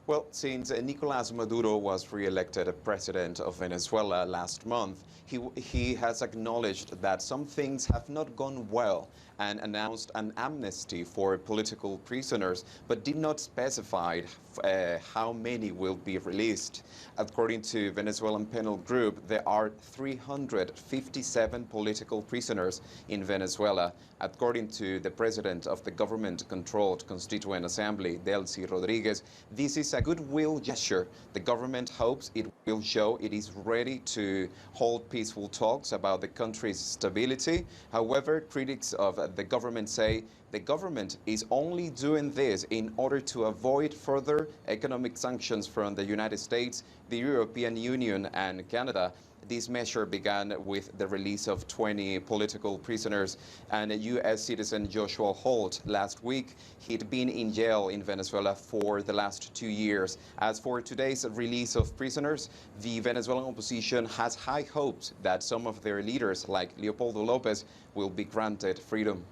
Well, since Nicolás Maduro was re-elected president of Venezuela last month, he has acknowledged that some things have not gone well and announced an amnesty for political prisoners, but did not specify how many will be released. According to Venezuelan Penal Group, there are 357 political prisoners in Venezuela. According to the president of the government-controlled Constituent Assembly, Delcy Rodriguez, this is a goodwill gesture. The government hopes it will show it is ready to hold peaceful talks about the country's stability. However, critics of the government say the government is only doing this in order to avoid further economic sanctions from the United States, the European Union, and Canada. This measure began with the release of 20 political prisoners and U.S. citizen Joshua Holt last week. He'd been in jail in Venezuela for the last 2 years. As for today's release of prisoners, the Venezuelan opposition has high hopes that some of their leaders, like Leopoldo Lopez, will be granted freedom.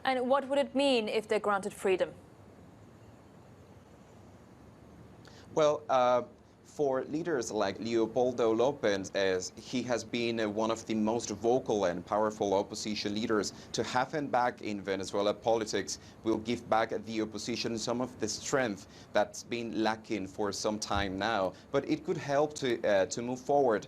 And what would it mean if they're granted freedom? Well, for leaders like Leopoldo Lopez, as he has been one of the most vocal and powerful opposition leaders, to have him back in Venezuela politics will give back the opposition some of the strength that's been lacking for some time now. But it could help to move forward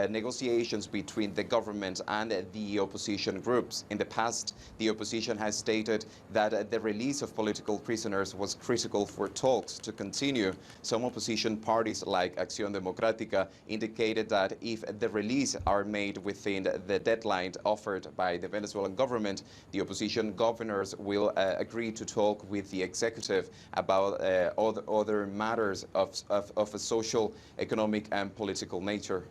negotiations between the government and the opposition groups. In the past, the opposition has stated that the release of political prisoners was critical for talks to continue. Some opposition parties like Acción Democrática indicated that if the release are made within the deadline offered by the Venezuelan government, the opposition governors will agree to talk with the executive about other matters of a social, economic, and political nature.